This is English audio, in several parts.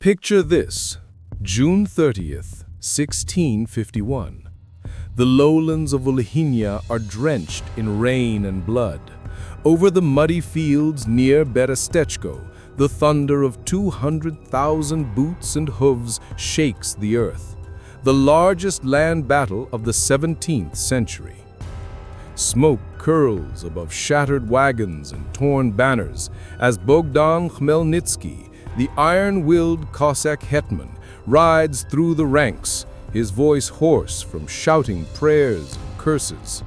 Picture this, June 30th, 1651. The lowlands of Volhynia are drenched in rain and blood. Over the muddy fields near Berestechko, the thunder of 200,000 boots and hooves shakes the earth, the largest land battle of the 17th century. Smoke curls above shattered wagons and torn banners as Bohdan Khmelnytsky, the iron-willed Cossack hetman, rides through the ranks, his voice hoarse from shouting prayers and curses.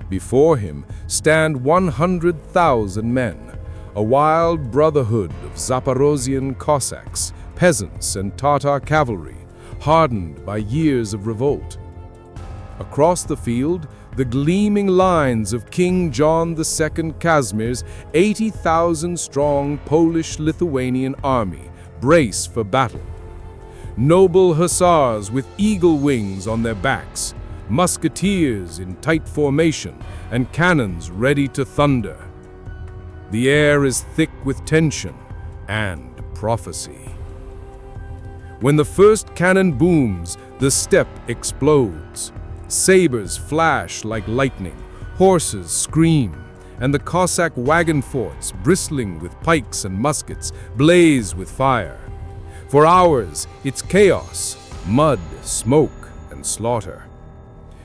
Before him stand 100,000 men, a wild brotherhood of Zaporozhian Cossacks, peasants and Tatar cavalry, hardened by years of revolt. Across the field, the gleaming lines of King John II Casimir's 80,000-strong Polish-Lithuanian army brace for battle. Noble hussars with eagle wings on their backs, musketeers in tight formation, and cannons ready to thunder. The air is thick with tension and prophecy. When the first cannon booms, the steppe explodes. Sabers flash like lightning, horses scream, and the Cossack wagon forts, bristling with pikes and muskets, blaze with fire. For hours, it's chaos, mud, smoke, and slaughter.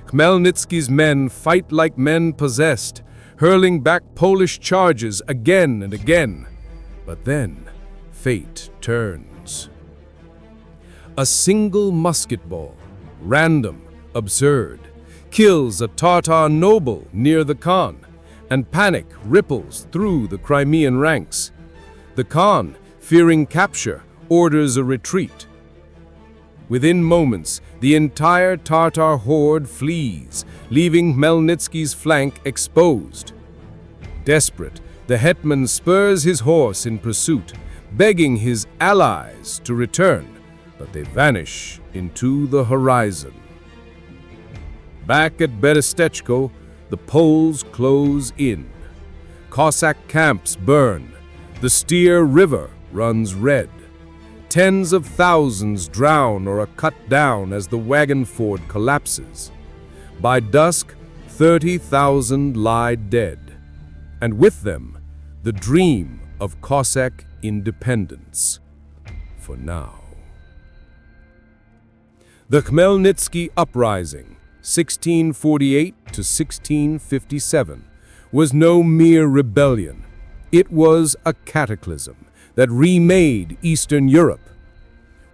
Khmelnytsky's men fight like men possessed, hurling back Polish charges again and again. But then, fate turns. A single musket ball, random, absurd, kills a Tatar noble near the Khan, and panic ripples through the Crimean ranks. The Khan, fearing capture, orders a retreat. Within moments, the entire Tatar horde flees, leaving Khmelnytsky's flank exposed. Desperate, the hetman spurs his horse in pursuit, begging his allies to return, but they vanish into the horizon. Back at Berestechko, the Poles close in. Cossack camps burn. The Styr River runs red. Tens of thousands drown or are cut down as the wagon ford collapses. By dusk, 30,000 lie dead, and with them, the dream of Cossack independence. For now. The Khmelnytsky Uprising, 1648 to 1657, was no mere rebellion. It was a cataclysm that remade Eastern Europe.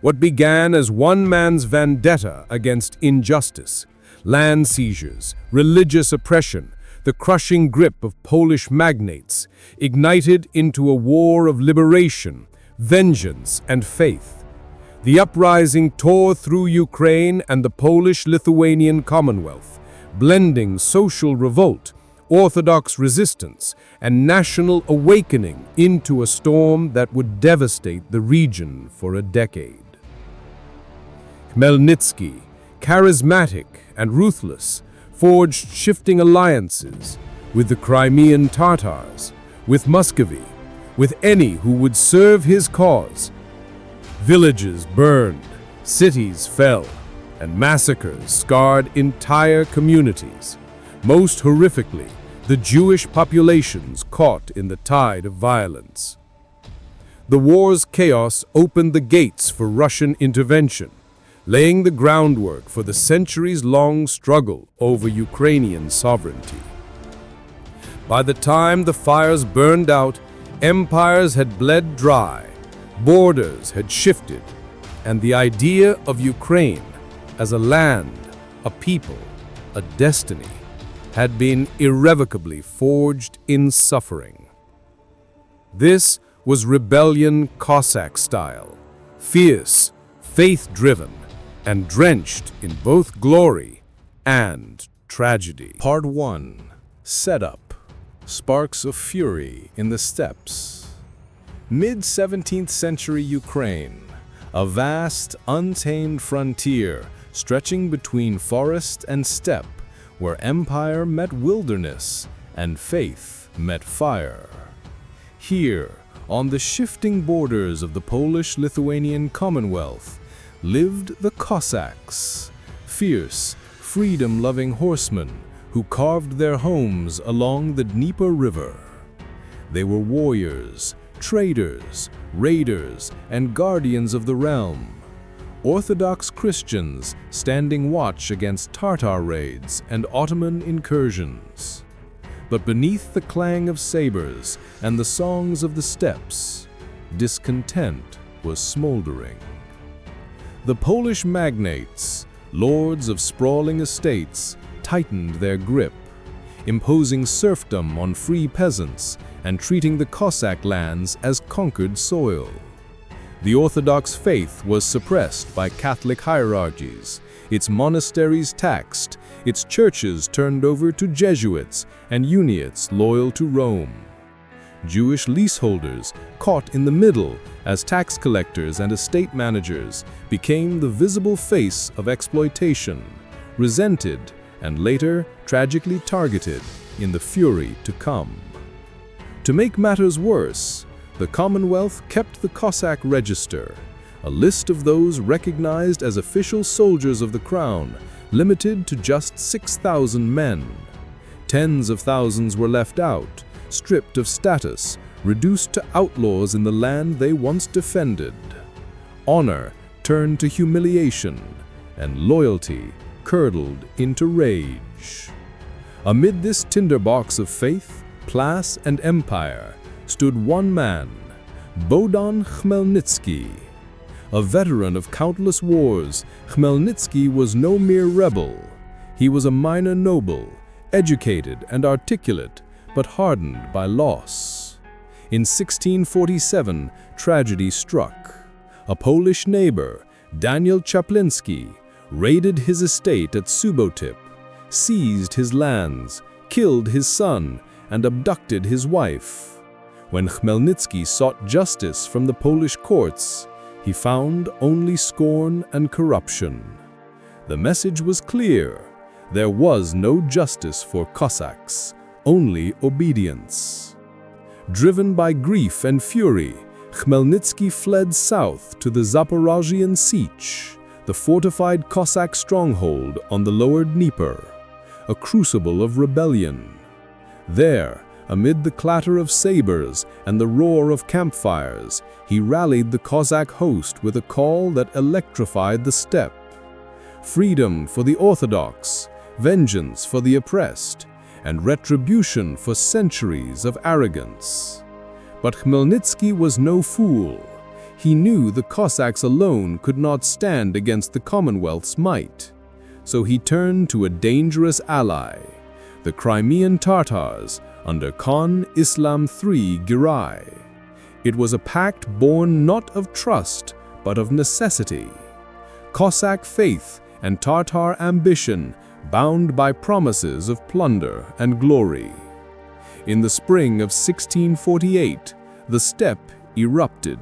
What began as one man's vendetta against injustice, land seizures, religious oppression, the crushing grip of Polish magnates, ignited into a war of liberation, vengeance, and faith. The uprising tore through Ukraine and the Polish-Lithuanian Commonwealth, blending social revolt, orthodox resistance, and national awakening into a storm that would devastate the region for a decade. Khmelnytsky, charismatic and ruthless, forged shifting alliances with the Crimean Tatars, with Muscovy, with any who would serve his cause. Villages burned, cities fell, and massacres scarred entire communities. Most horrifically, the Jewish populations caught in the tide of violence. The war's chaos opened the gates for Russian intervention, laying the groundwork for the centuries-long struggle over Ukrainian sovereignty. By the time the fires burned out, empires had bled dry, borders had shifted, and the idea of Ukraine as a land, a people, a destiny, had been irrevocably forged in suffering. This was rebellion Cossack style, fierce, faith-driven, and drenched in both glory and tragedy. Part 1. Setup. Sparks of fury in the steppes. Mid-17th century Ukraine, a vast, untamed frontier stretching between forest and steppe, where empire met wilderness and faith met fire. Here, On the shifting borders of the Polish-Lithuanian Commonwealth lived the Cossacks, fierce, freedom-loving horsemen who carved their homes along the Dnieper River. They were warriors, traders, raiders, and guardians of the realm, Orthodox Christians standing watch against Tatar raids and Ottoman incursions. But beneath the clang of sabers and the songs of the steppes, discontent was smoldering. The Polish magnates, lords of sprawling estates, tightened their grip, imposing serfdom on free peasants and treating the Cossack lands as conquered soil. The Orthodox faith was suppressed by Catholic hierarchies, its monasteries taxed, its churches turned over to Jesuits and Uniates loyal to Rome. Jewish leaseholders, caught in the middle as tax collectors and estate managers, became the visible face of exploitation, resented and later tragically targeted in the fury to come. To make matters worse, the Commonwealth kept the Cossack register, a list of those recognized as official soldiers of the crown, limited to just 6,000 men. Tens of thousands were left out, stripped of status, reduced to outlaws in the land they once defended. Honor turned to humiliation, and loyalty curdled into rage. Amid this tinderbox of faith, class, and empire stood one man, Bohdan Khmelnytsky. A veteran of countless wars, Khmelnytsky was no mere rebel. He was a minor noble, educated and articulate, but hardened by loss. In 1647, tragedy struck. A Polish neighbor, Daniel Chaplinsky, raided his estate at Subotip, seized his lands, killed his son, and abducted his wife. When Khmelnytsky sought justice from the Polish courts, he found only scorn and corruption. The message was clear: there was no justice for Cossacks, only obedience. Driven by grief and fury, Khmelnytsky fled south to the Zaporozhian Sich, the fortified Cossack stronghold on the lower Dnieper, a crucible of rebellion. There, amid the clatter of sabers and the roar of campfires, he rallied the Cossack host with a call that electrified the steppe. Freedom for the Orthodox, vengeance for the oppressed, and retribution for centuries of arrogance. But Khmelnytsky was no fool. He knew the Cossacks alone could not stand against the Commonwealth's might. So he turned to a dangerous ally, the Crimean Tatars under Khan Islam III Giray. It was a pact born not of trust, but of necessity. Cossack faith and Tatar ambition bound by promises of plunder and glory. In the spring of 1648, the steppe erupted.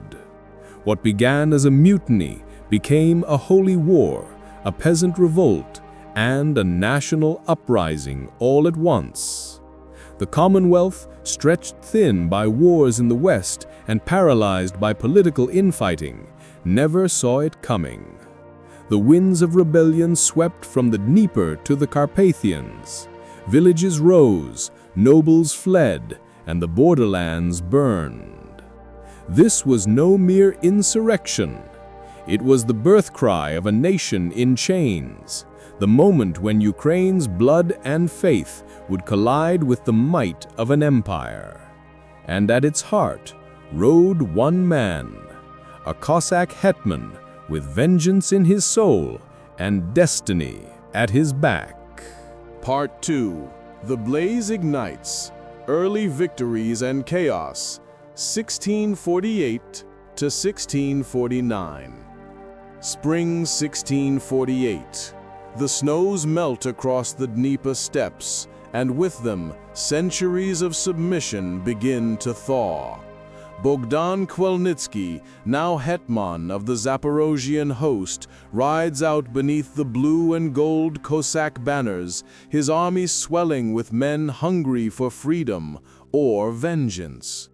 What began as a mutiny became a holy war, a peasant revolt, and a national uprising all at once. The Commonwealth, stretched thin by wars in the West and paralyzed by political infighting, never saw it coming. The winds of rebellion swept from the Dnieper to the Carpathians. Villages rose, nobles fled, and the borderlands burned. This was no mere insurrection. It was the birth cry of a nation in chains, the moment when Ukraine's blood and faith would collide with the might of an empire. And at its heart rode one man, a Cossack hetman with vengeance in his soul and destiny at his back. Part 2. The Blaze Ignites, Early Victories and Chaos, 1648 to 1649. Spring 1648. The snows melt across the Dnieper steppes, and with them, centuries of submission begin to thaw. Bohdan Khmelnytsky, now hetman of the Zaporozhian Host, rides out beneath the blue and gold Cossack banners, his army swelling with men hungry for freedom or vengeance.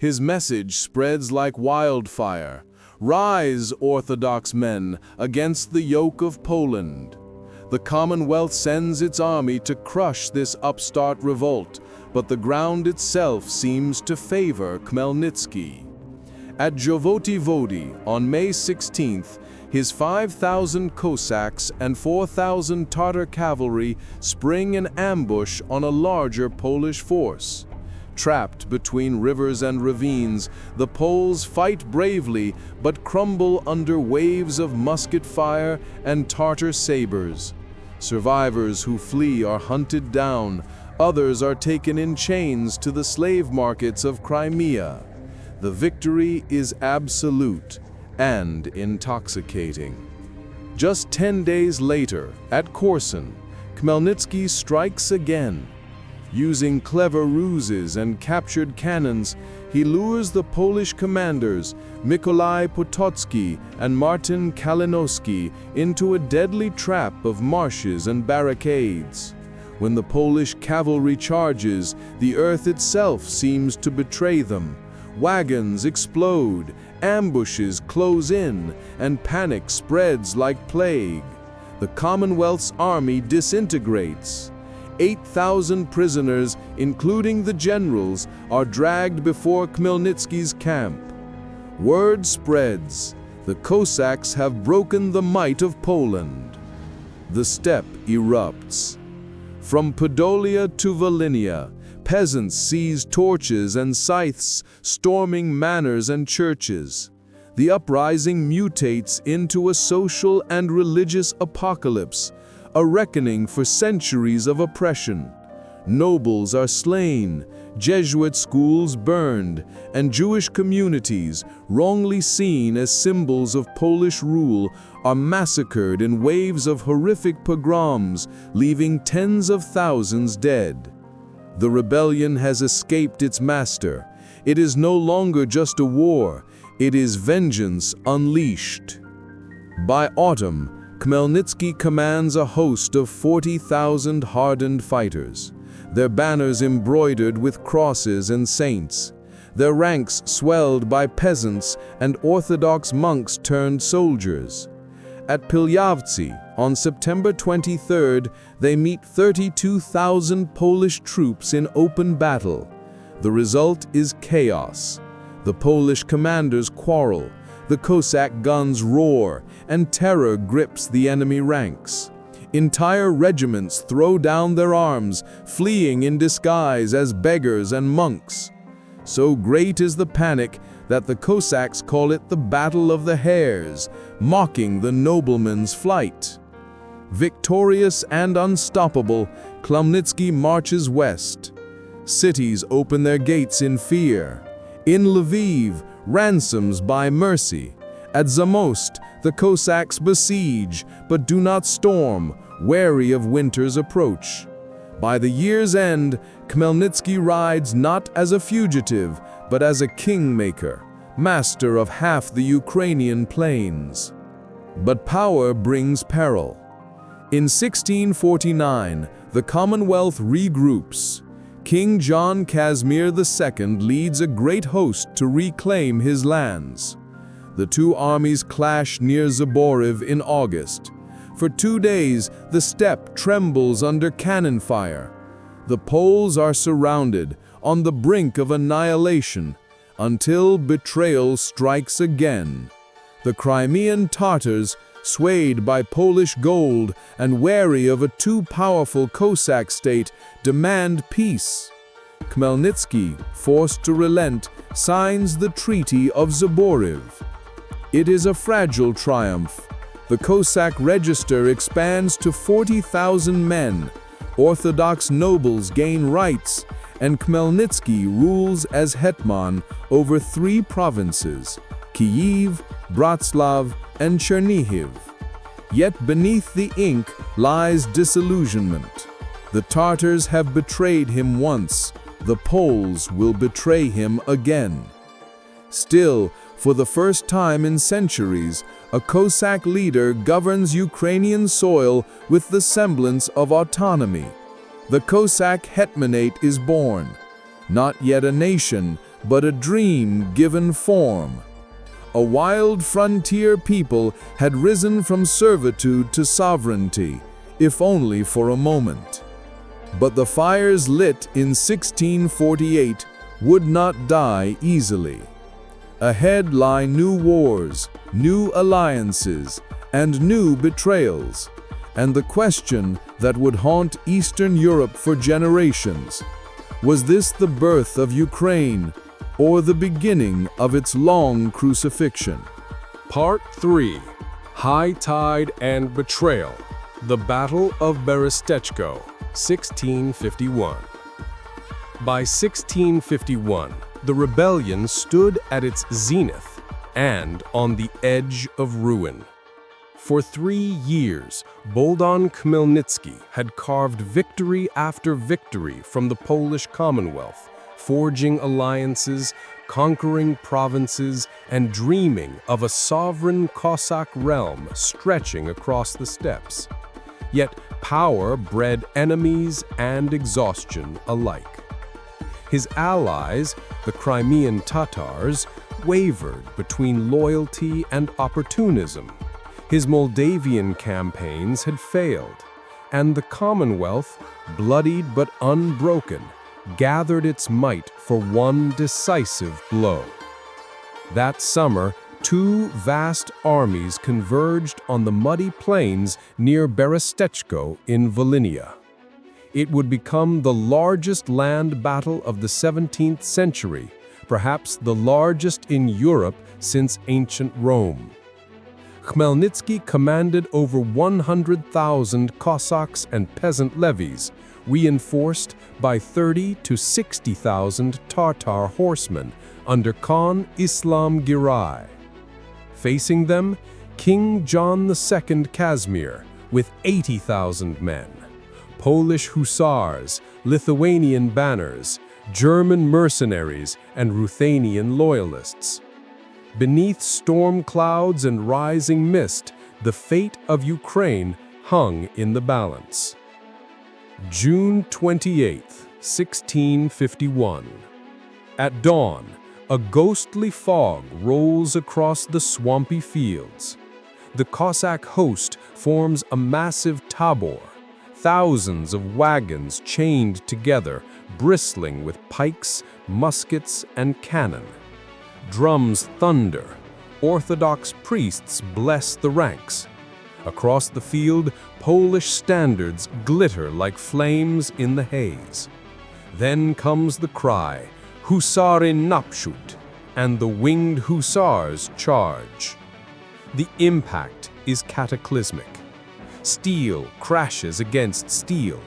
His message spreads like wildfire. Rise, Orthodox men, against the yoke of Poland. The Commonwealth sends its army to crush this upstart revolt, but the ground itself seems to favor Khmelnytsky. At Zhovti Vody, on May 16th, his 5,000 Cossacks and 4,000 Tatar cavalry spring an ambush on a larger Polish force. Trapped between rivers and ravines, the Poles fight bravely but crumble under waves of musket fire and Tatar sabers. Survivors who flee are hunted down, others are taken in chains to the slave markets of Crimea. The victory is absolute and intoxicating. Just 10 days later, at Korsun, Khmelnytsky strikes again. Using clever ruses and captured cannons, he lures the Polish commanders, Mikołaj Potocki and Martin Kalinowski, into a deadly trap of marshes and barricades. When the Polish cavalry charges, the earth itself seems to betray them. Wagons explode, ambushes close in, and panic spreads like plague. The Commonwealth's army disintegrates. 8,000 prisoners, including the generals, are dragged before Khmelnytsky's camp. Word spreads. The Cossacks have broken the might of Poland. The steppe erupts. From Podolia to Volhynia, peasants seize torches and scythes, storming manors and churches. The uprising mutates into a social and religious apocalypse, a reckoning for centuries of oppression. Nobles are slain, Jesuit schools burned, and Jewish communities, wrongly seen as symbols of Polish rule, are massacred in waves of horrific pogroms, leaving tens of thousands dead. The rebellion has escaped its master. It is no longer just a war, it is vengeance unleashed. By autumn, Khmelnytsky commands a host of 40,000 hardened fighters, their banners embroidered with crosses and saints, their ranks swelled by peasants and Orthodox monks turned soldiers. At Pilyavtsi, on September 23rd, they meet 32,000 Polish troops in open battle. The result is chaos. The Polish commanders quarrel, the Cossack guns roar, and terror grips the enemy ranks. Entire regiments throw down their arms, fleeing in disguise as beggars and monks. So great is the panic that the Cossacks call it the Battle of the Hares, mocking the nobleman's flight. Victorious and unstoppable, Khmelnytsky marches west. Cities open their gates in fear. In Lviv, ransoms buy mercy. At Zamost, the Cossacks besiege, but do not storm, wary of winter's approach. By the year's end, Khmelnytsky rides not as a fugitive, but as a kingmaker, master of half the Ukrainian plains. But power brings peril. In 1649, the Commonwealth regroups. King John Casimir II leads a great host to reclaim his lands. The two armies clash near Zaporozhian in August. For 2 days, the steppe trembles under cannon fire. The Poles are surrounded, on the brink of annihilation, until betrayal strikes again. The Crimean Tatars, swayed by Polish gold and wary of a too powerful Cossack state, demand peace. Khmelnytsky, forced to relent, signs the Treaty of Zaporozhian. It is a fragile triumph. The Cossack register expands to 40,000 men, Orthodox nobles gain rights, and Khmelnytsky rules as hetman over 3 provinces, Kyiv, Bratslav, and Chernihiv. Yet beneath the ink lies disillusionment. The Tatars have betrayed him once, the Poles will betray him again. Still, for the first time in centuries, a Cossack leader governs Ukrainian soil with the semblance of autonomy. The Cossack hetmanate is born, not yet a nation, but a dream given form. A wild frontier people had risen from servitude to sovereignty, if only for a moment. But the fires lit in 1648 would not die easily. Ahead lie new wars, new alliances, and new betrayals, and the question that would haunt Eastern Europe for generations: was this the birth of Ukraine, or the beginning of its long crucifixion? Part 3. High Tide and Betrayal. The Battle of Berestechko, 1651. By 1651, the rebellion stood at its zenith and on the edge of ruin. For 3 years, Bohdan Khmelnytsky had carved victory after victory from the Polish Commonwealth, forging alliances, conquering provinces, and dreaming of a sovereign Cossack realm stretching across the steppes. Yet power bred enemies and exhaustion alike. His allies, the Crimean Tatars, wavered between loyalty and opportunism. His Moldavian campaigns had failed, and the Commonwealth, bloodied but unbroken, gathered its might for one decisive blow. That summer, 2 vast armies converged on the muddy plains near Berestechko in Volhynia. It would become the largest land battle of the 17th century, perhaps the largest in Europe since ancient Rome. Khmelnytsky commanded over 100,000 Cossacks and peasant levies, reinforced by 30,000 to 60,000 Tatar horsemen under Khan Islam Giray. Facing them, King John II Casimir with 80,000 men, Polish hussars, Lithuanian banners, German mercenaries, and Ruthenian loyalists. Beneath storm clouds and rising mist, the fate of Ukraine hung in the balance. June 28, 1651. At dawn, a ghostly fog rolls across the swampy fields. The Cossack host forms a massive tabor, thousands of wagons chained together, bristling with pikes, muskets, and cannon. Drums thunder. Orthodox priests bless the ranks. Across the field, Polish standards glitter like flames in the haze. Then comes the cry, "Hussary naprzód," and the winged hussars charge. The impact is cataclysmic. Steel crashes against steel.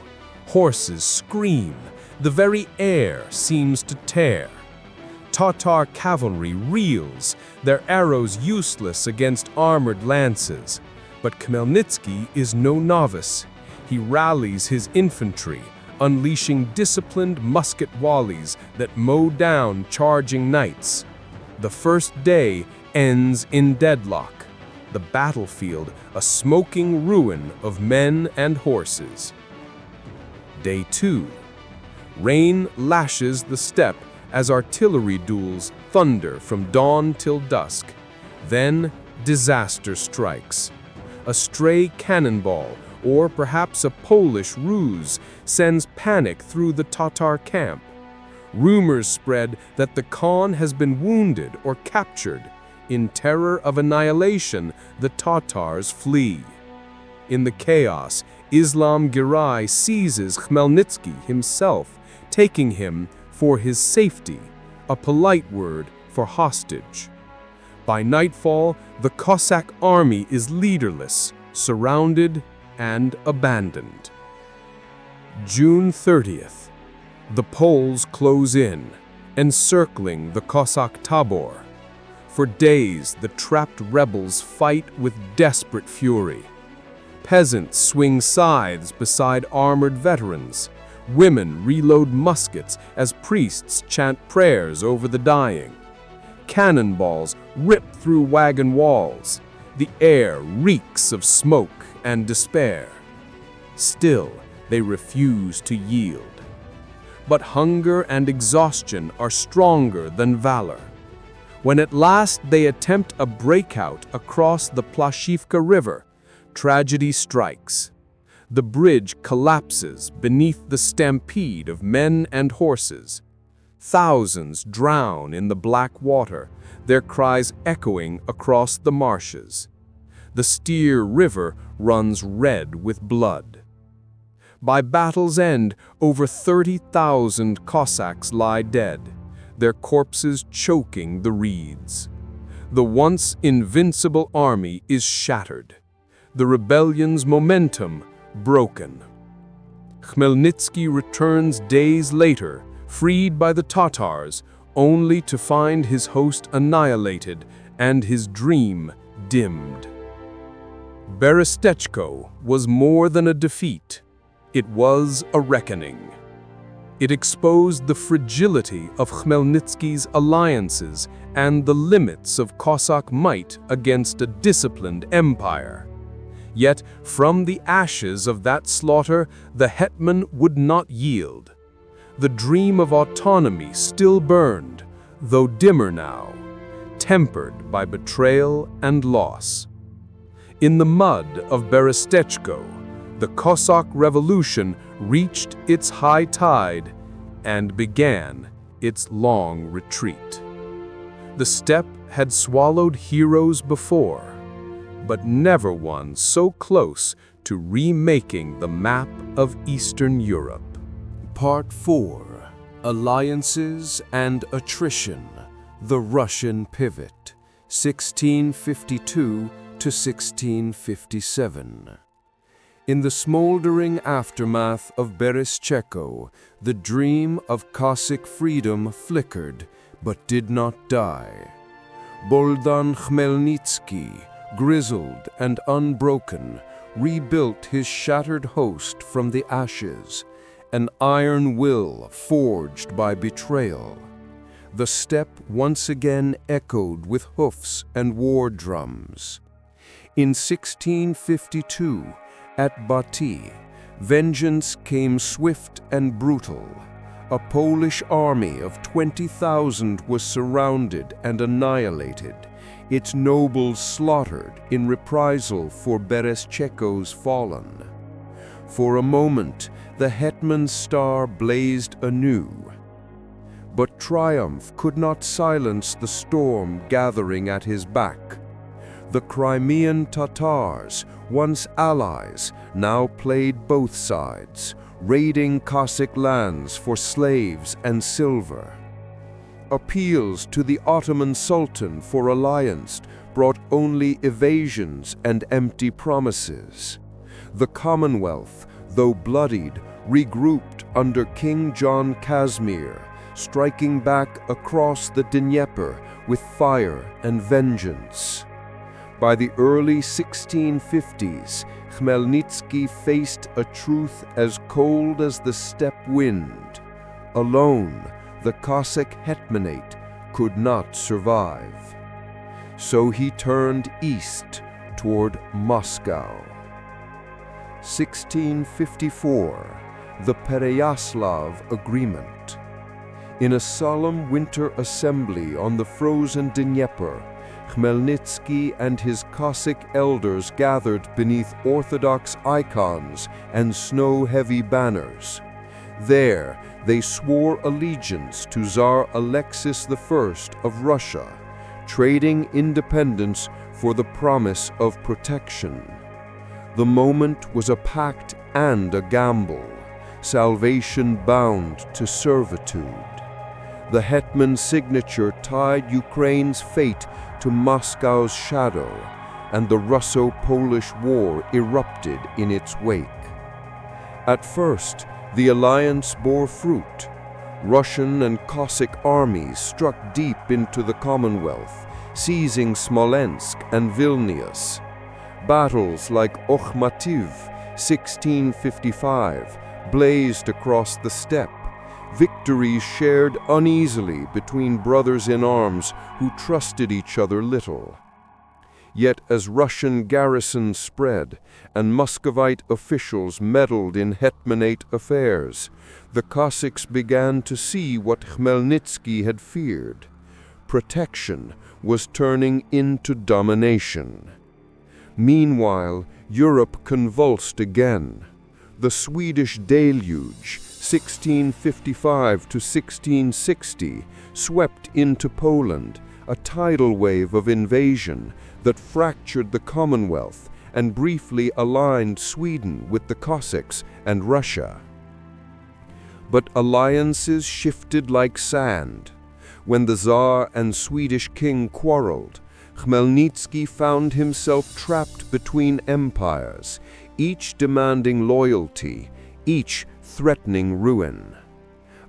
Horses scream. The very air seems to tear. Tatar cavalry reels, their arrows useless against armored lances. But Khmelnytsky is no novice. He rallies his infantry, unleashing disciplined musket volleys that mow down charging knights. The first day ends in deadlock. The battlefield a smoking ruin of men and horses. Day 2. Rain lashes the steppe as artillery duels thunder from dawn till dusk. Then disaster strikes. A stray cannonball, or perhaps a Polish ruse, sends panic through the Tatar camp. Rumors spread that the Khan has been wounded or captured. In terror of annihilation, the Tatars flee. In the chaos, Islam Giray seizes Khmelnytsky himself, taking him for his safety, a polite word for hostage. By nightfall, the Cossack army is leaderless, surrounded, and abandoned. June 30th. The Poles close in, encircling the Cossack tabor. For days, the trapped rebels fight with desperate fury. Peasants swing scythes beside armored veterans. Women reload muskets as priests chant prayers over the dying. Cannonballs rip through wagon walls. The air reeks of smoke and despair. Still, they refuse to yield. But hunger and exhaustion are stronger than valor. When at last they attempt a breakout across the Plashivka River, tragedy strikes. The bridge collapses beneath the stampede of men and horses. Thousands drown in the black water, their cries echoing across the marshes. The Styr River runs red with blood. By battle's end, over 30,000 Cossacks lie dead, their corpses choking the reeds. The once invincible army is shattered, the rebellion's momentum broken. Khmelnytsky returns days later, freed by the Tatars, only to find his host annihilated and his dream dimmed. Berestechko was more than a defeat. It was a reckoning. It exposed the fragility of Khmelnytsky's alliances and the limits of Cossack might against a disciplined empire. Yet, from the ashes of that slaughter, the hetman would not yield. The dream of autonomy still burned, though dimmer now, tempered by betrayal and loss. In the mud of Berestechko, the Cossack revolution reached its high tide and began its long retreat. The steppe had swallowed heroes before, but never one so close to remaking the map of Eastern Europe. Part 4. Alliances and Attrition. The Russian Pivot, 1652 to 1657. In the smoldering aftermath of Berestechko, the dream of Cossack freedom flickered, but did not die. Bohdan Khmelnytsky, grizzled and unbroken, rebuilt his shattered host from the ashes, an iron will forged by betrayal. The steppe once again echoed with hoofs and war drums. In 1652, at Bati, vengeance came swift and brutal. A Polish army of 20,000 was surrounded and annihilated, its nobles slaughtered in reprisal for Berestechko's fallen. For a moment, the hetman's star blazed anew. But triumph could not silence the storm gathering at his back. The Crimean Tatars, once allies, now played both sides, raiding Cossack lands for slaves and silver. Appeals to the Ottoman Sultan for alliance brought only evasions and empty promises. The Commonwealth, though bloodied, regrouped under King John Casimir, striking back across the Dnieper with fire and vengeance. By the early 1650s, Khmelnytsky faced a truth as cold as the steppe wind. Alone, the Cossack hetmanate could not survive. So he turned east toward Moscow. 1654, the Pereyaslav Agreement. In a solemn winter assembly on the frozen Dnieper, Khmelnytsky and his Cossack elders gathered beneath Orthodox icons and snow-heavy banners. There, they swore allegiance to Tsar Alexis I of Russia, trading independence for the promise of protection. The moment was a pact and a gamble, salvation bound to servitude. The hetman's signature tied Ukraine's fate to Moscow's shadow, and the Russo-Polish War erupted in its wake. At first, the alliance bore fruit. Russian and Cossack armies struck deep into the Commonwealth, seizing Smolensk and Vilnius. Battles like Okhmativ, 1655, blazed across the steppe. Victories shared uneasily between brothers in arms who trusted each other little. Yet as Russian garrisons spread and Muscovite officials meddled in hetmanate affairs, the Cossacks began to see what Khmelnytsky had feared. Protection was turning into domination. Meanwhile, Europe convulsed again. The Swedish deluge, 1655 to 1660, swept into Poland, a tidal wave of invasion that fractured the Commonwealth and briefly aligned Sweden with the Cossacks and Russia. But alliances shifted like sand. When the Tsar and Swedish king quarreled, Khmelnytsky found himself trapped between empires, each demanding loyalty, each threatening ruin.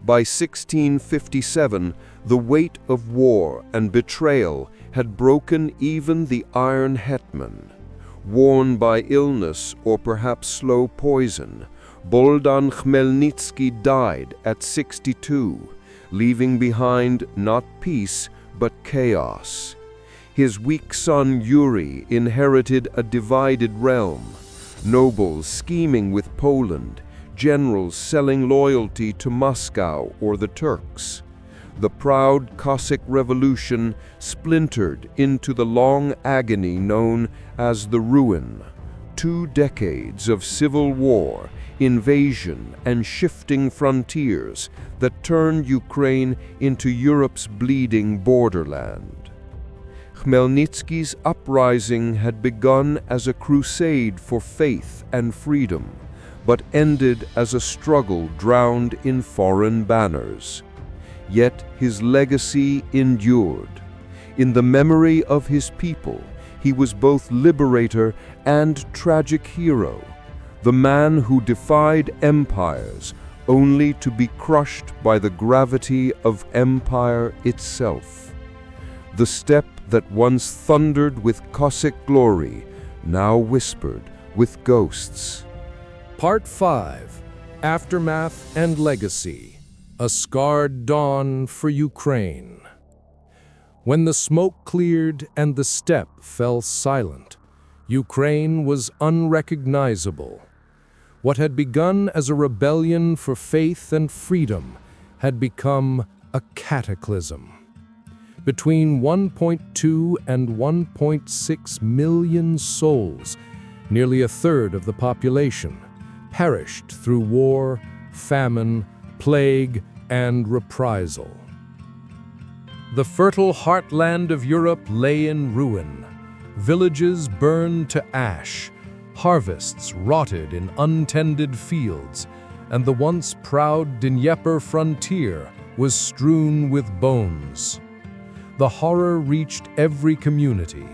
By 1657, the weight of war and betrayal had broken even the Iron Hetman. Worn by illness or perhaps slow poison, Bohdan Khmelnytsky died at 62, leaving behind not peace but chaos. His weak son Yuri inherited a divided realm, nobles scheming with Poland, generals selling loyalty to Moscow or the Turks. The proud Cossack revolution splintered into the long agony known as the Ruin. 2 decades of civil war, invasion, and shifting frontiers that turned Ukraine into Europe's bleeding borderland. Khmelnytsky's uprising had begun as a crusade for faith and freedom, but ended as a struggle drowned in foreign banners. Yet his legacy endured. In the memory of his people, he was both liberator and tragic hero, the man who defied empires only to be crushed by the gravity of empire itself. The steppe that once thundered with Cossack glory now whispered with ghosts. Part 5. Aftermath and Legacy. A scarred dawn for Ukraine. When the smoke cleared and the steppe fell silent, Ukraine was unrecognizable. What had begun as a rebellion for faith and freedom had become a cataclysm. Between 1.2 and 1.6 million souls, nearly a third of the population, perished through war, famine, plague, and reprisal. The fertile heartland of Europe lay in ruin. Villages burned to ash, harvests rotted in untended fields, and the once proud Dnieper frontier was strewn with bones. The horror reached every community.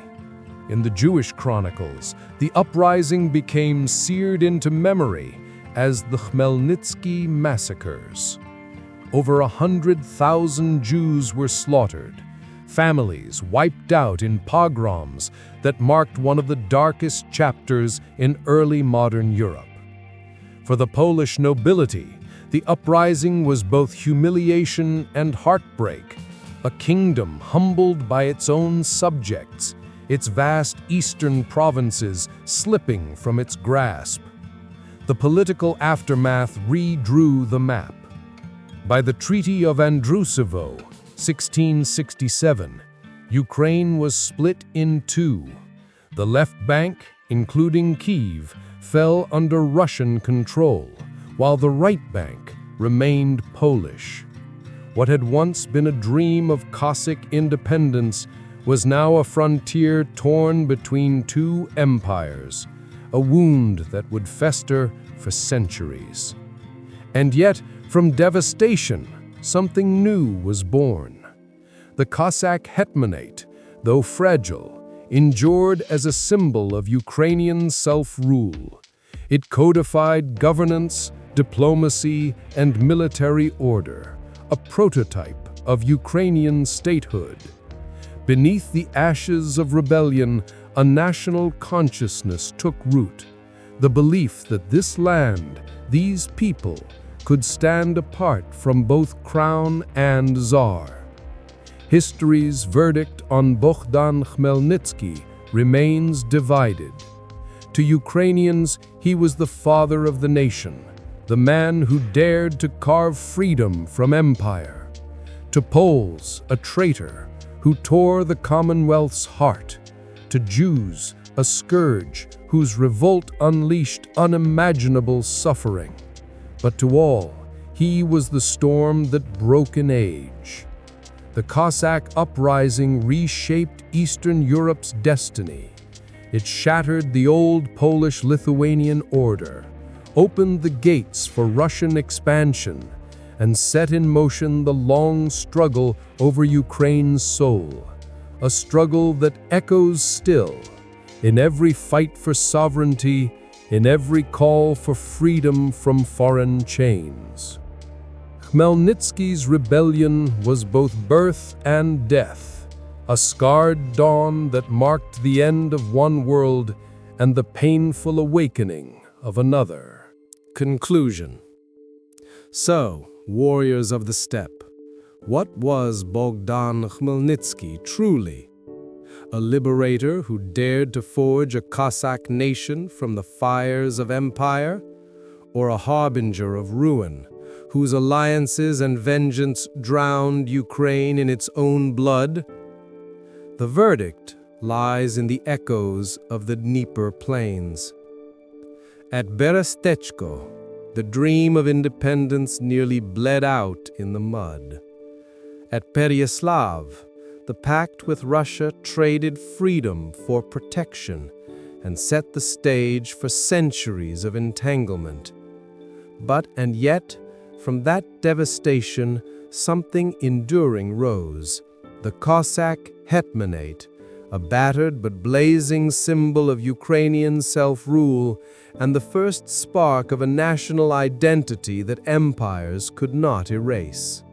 In the Jewish chronicles, the uprising became seared into memory as the Khmelnytsky massacres. Over 100,000 Jews were slaughtered, families wiped out in pogroms that marked one of the darkest chapters in early modern Europe. For the Polish nobility, the uprising was both humiliation and heartbreak, a kingdom humbled by its own subjects, its vast eastern provinces slipping from its grasp. The political aftermath redrew the map. By the Treaty of Andrusovo, 1667, Ukraine was split in two. The left bank, including Kyiv, fell under Russian control, while the right bank remained Polish. What had once been a dream of Cossack independence was now a frontier torn between two empires, a wound that would fester for centuries. And yet, from devastation, something new was born. The Cossack hetmanate, though fragile, endured as a symbol of Ukrainian self-rule. It codified governance, diplomacy, and military order, a prototype of Ukrainian statehood. Beneath the ashes of rebellion, a national consciousness took root, the belief that this land, these people, could stand apart from both crown and czar. History's verdict on Bohdan Khmelnytsky remains divided. To Ukrainians, he was the father of the nation, the man who dared to carve freedom from empire. To Poles, a traitor who tore the Commonwealth's heart. To Jews, a scourge whose revolt unleashed unimaginable suffering. But to all, he was the storm that broke an age. The Cossack Uprising reshaped Eastern Europe's destiny. It shattered the old Polish-Lithuanian order, opened the gates for Russian expansion, and set in motion the long struggle over Ukraine's soul, a struggle that echoes still, in every fight for sovereignty, in every call for freedom from foreign chains. Khmelnytsky's rebellion was both birth and death, a scarred dawn that marked the end of one world and the painful awakening of another. Conclusion. So, warriors of the steppe, what was Bohdan Khmelnytsky truly? A liberator who dared to forge a Cossack nation from the fires of empire? Or a harbinger of ruin, whose alliances and vengeance drowned Ukraine in its own blood? The verdict lies in the echoes of the Dnieper plains. At Berestechko, the dream of independence nearly bled out in the mud. At Pereyaslav, the pact with Russia traded freedom for protection and set the stage for centuries of entanglement. And yet, from that devastation, something enduring rose. The Cossack hetmanate, a battered but blazing symbol of Ukrainian self-rule and the first spark of a national identity that empires could not erase.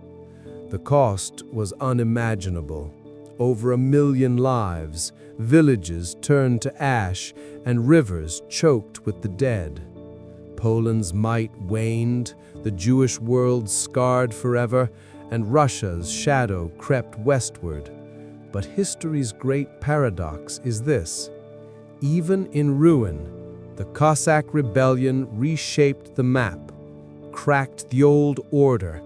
The cost was unimaginable. Over 1 million lives, villages turned to ash, and rivers choked with the dead. Poland's might waned, the Jewish world scarred forever, and Russia's shadow crept westward. But history's great paradox is this: even in ruin, the Cossack rebellion reshaped the map, cracked the old order,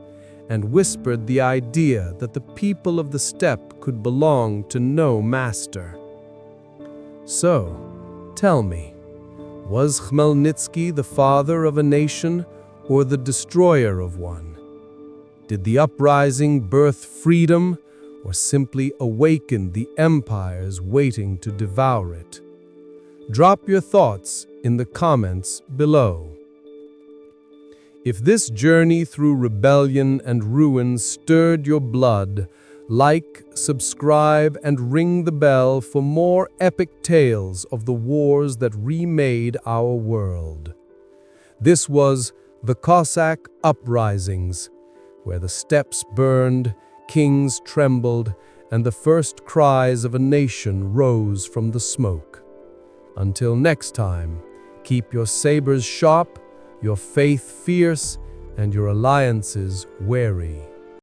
and whispered the idea that the people of the steppe could belong to no master. So, tell me, was Khmelnytsky the father of a nation or the destroyer of one? Did the uprising birth freedom or simply awaken the empires waiting to devour it? Drop your thoughts in the comments below. If this journey through rebellion and ruin stirred your blood, like, subscribe, and ring the bell for more epic tales of the wars that remade our world. This was the Cossack Uprisings, where the steppes burned, kings trembled, and the first cries of a nation rose from the smoke. Until next time, keep your sabers sharp, your faith fierce, and your alliances wary.